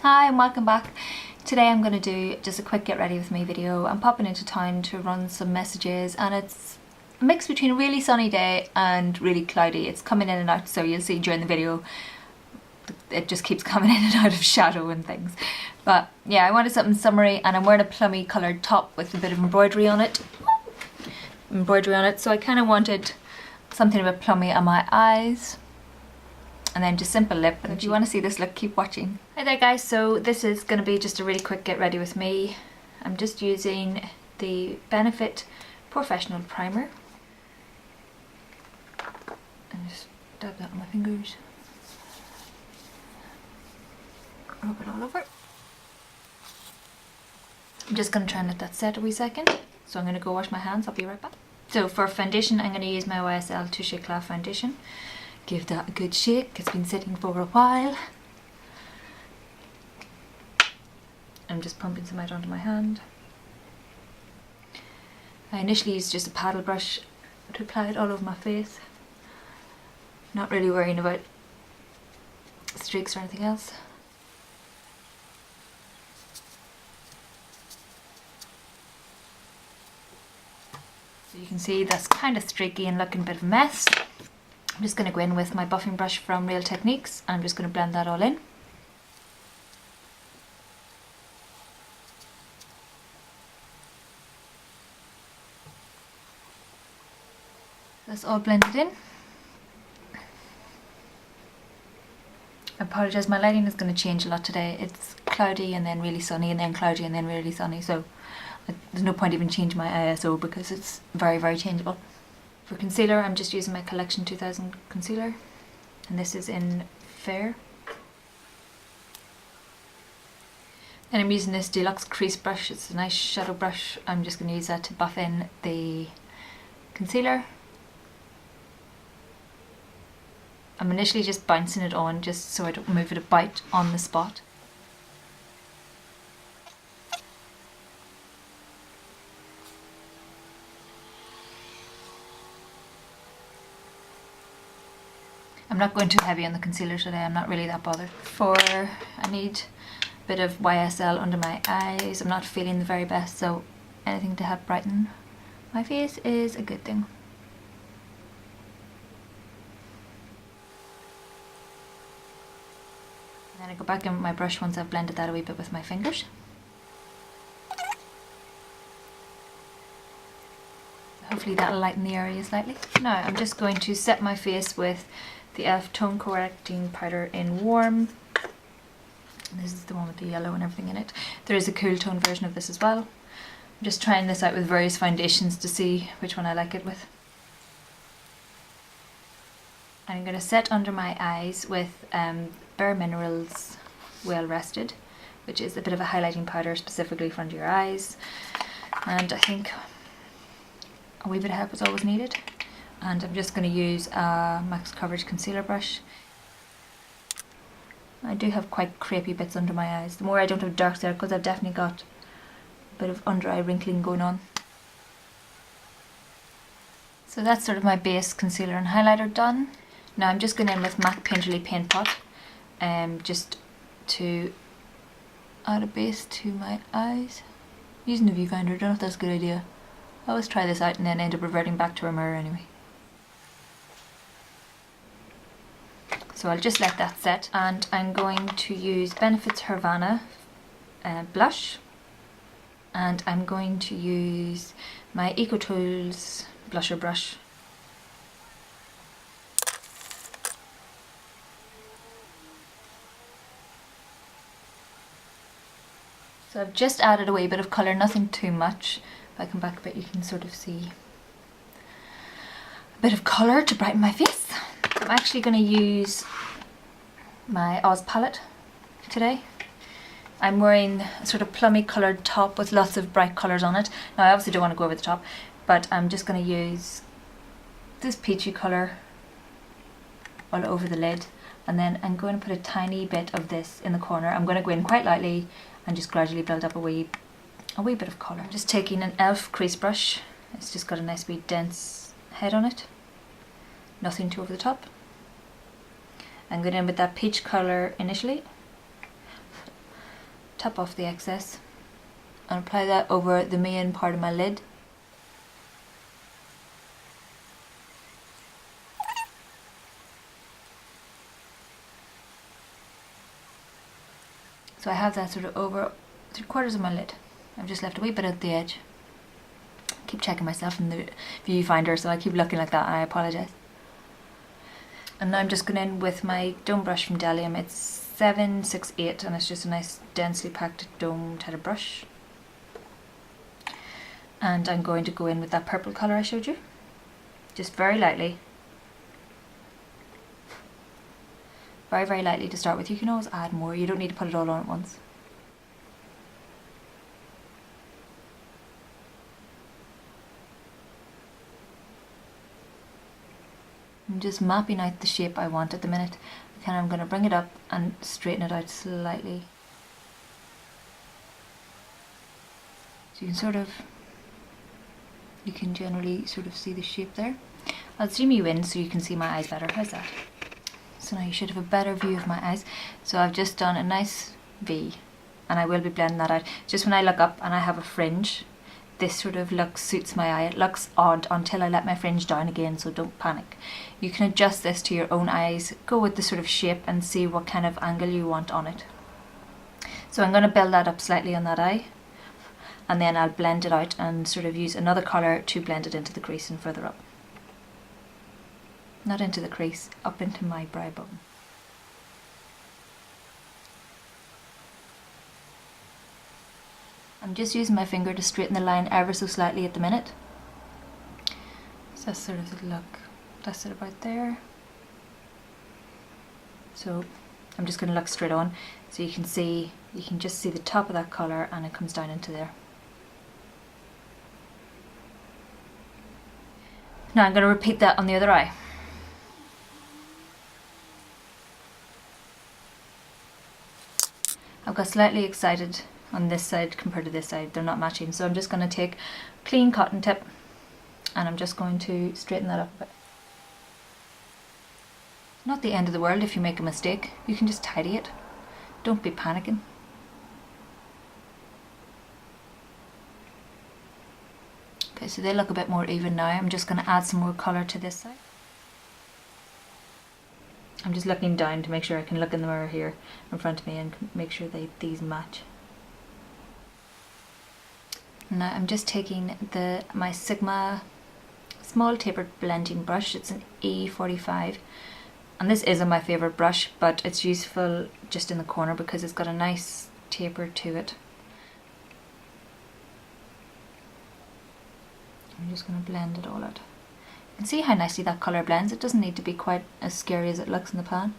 Hi and welcome back. Today I'm going to do just a quick get ready with me video. I'm popping into town to run some messages and it's a mix between a really sunny day and really cloudy. It's coming in and out, so you'll see during the video it just keeps coming in and out of shadow and things. But yeah, I wanted something summery and I'm wearing a plummy coloured top with a bit of embroidery on it. So I kind of wanted something a bit plummy on my eyes. And then just simple lip, and if you want to see this look, keep watching. Hi there guys, so this is going to be just a really quick get ready with me. I'm just using the Benefit Porefessional primer. And just dab that on my fingers. Rub it all over. I'm just going to try and let that set a wee second. So I'm going to go wash my hands, I'll be right back. So for foundation, I'm going to use my YSL Touche Éclat foundation. Give that a good shake, it's been sitting for a while. I'm just pumping some out onto my hand. I initially used just a paddle brush to apply it all over my face. Not really worrying about streaks or anything else. So you can see that's kind of streaky and looking a bit of a mess. I'm just going to go in with my buffing brush from Real Techniques and I'm just going to blend that all in. That's all blended in. I apologise, my lighting is going to change a lot today. It's cloudy and then really sunny and then cloudy and then really sunny, so there's no point even changing my ISO because it's very, very changeable. For concealer, I'm just using my Collection 2000 concealer, and this is in Fair. And I'm using this Deluxe crease brush. It's a nice shadow brush. I'm just going to use that to buff in the concealer. I'm initially just bouncing it on just so I don't move it about on the spot. I'm not going too heavy on the concealer today, I'm not really that bothered. I need a bit of YSL under my eyes. I'm not feeling the very best, so anything to help brighten my face is a good thing. And then I go back in with my brush once I've blended that a wee bit with my fingers. Hopefully that'll lighten the area slightly. Now I'm just going to set my face with the e.l.f. Tone Correcting Powder in Warm. This is the one with the yellow and everything in it. There is a cool tone version of this as well. I'm just trying this out with various foundations to see which one I like it with. I'm going to set under my eyes with Bare Minerals Well Rested, which is a bit of a highlighting powder specifically for under your eyes. And I think a wee bit of help is always needed. And I'm just going to use a max coverage concealer brush. I do have quite crepey bits under my eyes. The more I don't have dark circles, I've definitely got a bit of under eye wrinkling going on. So that's sort of my base concealer and highlighter done. Now I'm just going in with MAC Painterly Paint Pot, just to add a base to my eyes. Using the viewfinder, I don't know if that's a good idea. I always try this out and then end up reverting back to a mirror anyway. So I'll just let that set, and I'm going to use Benefit's Hervana blush, and I'm going to use my Eco Tools blusher brush. So I've just added a wee bit of colour, nothing too much. If I come back a bit you can sort of see a bit of colour to brighten my face. I'm actually going to use my Oz palette today. I'm wearing a sort of plummy coloured top with lots of bright colours on it. Now I obviously don't want to go over the top, but I'm just going to use this peachy colour all over the lid, and then I'm going to put a tiny bit of this in the corner. I'm going to go in quite lightly and just gradually build up a wee bit of colour. I'm just taking an e.l.f. crease brush. It's just got a nice wee dense head on it. Nothing too over the top. I'm going in with that peach colour initially. tap off the excess and apply that over the main part of my lid. So I have that sort of over 3/4 of my lid. I've just left a wee bit at the edge. Keep checking myself in the viewfinder, so I keep looking like that and I apologise. And now I'm just going in with my dome brush from Delium. It's 768 and it's just a nice densely packed domed headed brush. And I'm going to go in with that purple colour I showed you. Just very lightly. Very, very lightly to start with. You can always add more. You don't need to put it all on at once. I'm just mapping out the shape I want at the minute. I'm going to bring it up and straighten it out slightly. So you can generally sort of see the shape there. I'll zoom you in so you can see my eyes better. How's that? So now you should have a better view of my eyes. So I've just done a nice V and I will be blending that out. Just when I look up and I have a fringe, this sort of look suits my eye. It looks odd until I let my fringe down again, so don't panic. You can adjust this to your own eyes, go with the sort of shape and see what kind of angle you want on it. So I'm going to build that up slightly on that eye and then I'll blend it out and sort of use another colour to blend it into the crease and further up. Not into the crease, up into my brow bone. I'm just using my finger to straighten the line ever so slightly at the minute. So that's sort of the look. That's it about there. So I'm just going to look straight on so you can just see the top of that colour and it comes down into there. Now I'm going to repeat that on the other eye. I've got slightly excited on this side compared to this side. They're not matching, so I'm just going to take a clean cotton tip and I'm just going to straighten that up a bit. Not the end of the world if you make a mistake. You can just tidy it. Don't be panicking. Okay, so they look a bit more even now. I'm just going to add some more colour to this side. I'm just looking down to make sure I can look in the mirror here in front of me and make sure these match. Now I'm just taking my Sigma small tapered blending brush. It's an E45 and this isn't my favourite brush, but it's useful just in the corner because it's got a nice taper to it. I'm just going to blend it all out. You can see how nicely that colour blends. It doesn't need to be quite as scary as it looks in the pan.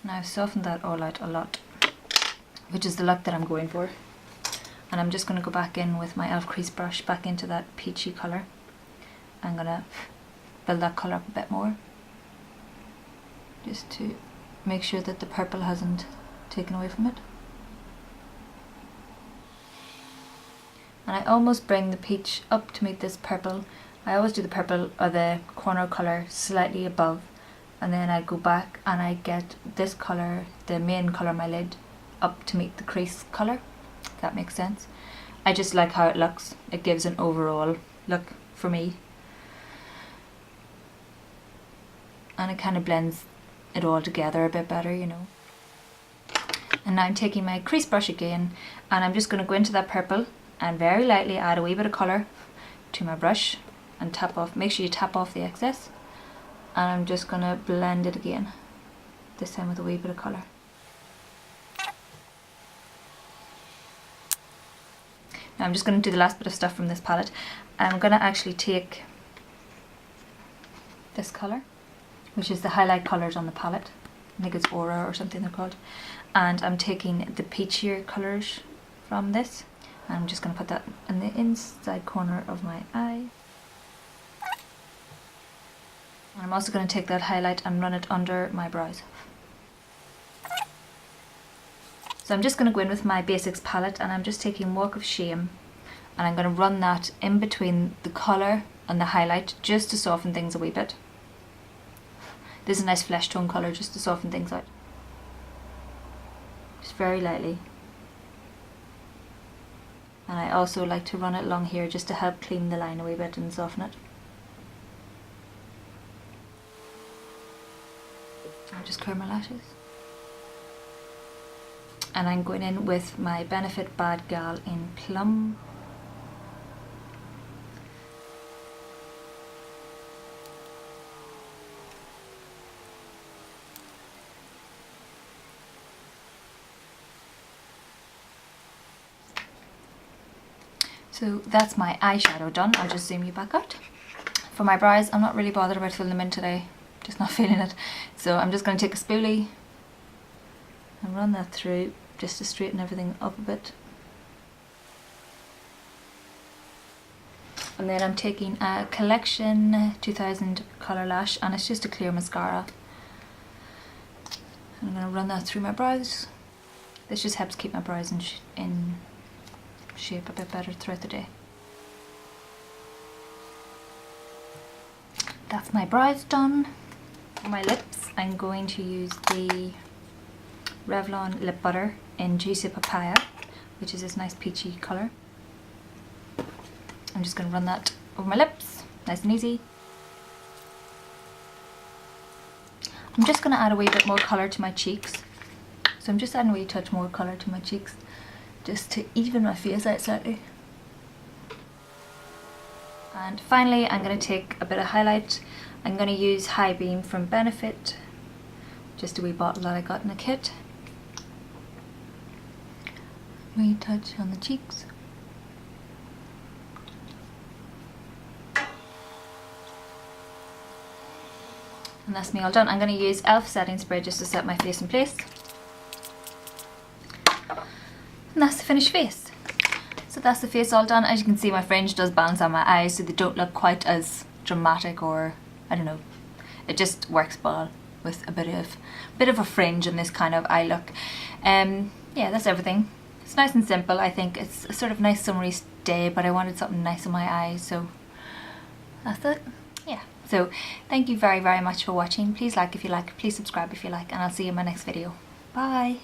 Now I've softened that all out a lot, which is the look that I'm going for. And I'm just going to go back in with my e.l.f. crease brush back into that peachy colour. I'm going to build that colour up a bit more, just to make sure that the purple hasn't taken away from it. And I almost bring the peach up to meet this purple. I always do the purple or the corner colour slightly above, and then I go back and I get this colour, the main colour of my lid, up to meet the crease colour, if that makes sense. I just like how it looks. It gives an overall look for me. And it kind of blends it all together a bit better, you know. And now I'm taking my crease brush again and I'm just going to go into that purple and very lightly add a wee bit of colour to my brush and tap off, make sure you tap off the excess, and I'm just going to blend it again, this time with a wee bit of colour. Now I'm just going to do the last bit of stuff from this palette. I'm going to actually take this colour, which is the highlight colours on the palette. I think it's Aura or something they're called. And I'm taking the peachier colours from this. And I'm just going to put that in the inside corner of my eye. And I'm also going to take that highlight and run it under my brows. So I'm just going to go in with my Basics palette and I'm just taking Walk of Shame and I'm going to run that in between the colour on the highlight just to soften things a wee bit. This is a nice flesh tone colour just to soften things out. Just very lightly. And I also like to run it along here just to help clean the line a wee bit and soften it. I'll just curl my lashes. And I'm going in with my Benefit badGal in Plum. So that's my eyeshadow done. I'll just zoom you back out. For my brows, I'm not really bothered about filling them in today. Just not feeling it. So I'm just going to take a spoolie and run that through just to straighten everything up a bit. And then I'm taking a Collection 2000 Colour Lash, and it's just a clear mascara. I'm going to run that through my brows. This just helps keep my brows in shape a bit better throughout the day. That's my brows done. For my lips, I'm going to use the Revlon lip butter in Juicy Papaya, which is this nice peachy colour. I'm just going to run that over my lips, nice and easy. I'm just going to add a wee bit more colour to my cheeks. So I'm just adding a wee touch more colour to my cheeks, just to even my face out slightly. And finally, I'm going to take a bit of highlight. I'm going to use High Beam from Benefit, just a wee bottle that I got in a kit. Wee touch on the cheeks. And that's me all done. I'm going to use e.l.f. setting spray just to set my face in place. And that's the finished face. So that's the face all done. As you can see, my fringe does balance on my eyes so they don't look quite as dramatic, or I don't know. It just works well with a bit of a fringe and this kind of eye look. Yeah, that's everything. It's nice and simple. I think it's a sort of nice summery day, but I wanted something nice on my eyes, so that's it. Yeah. So thank you very, very much for watching. Please like if you like, please subscribe if you like, and I'll see you in my next video. Bye!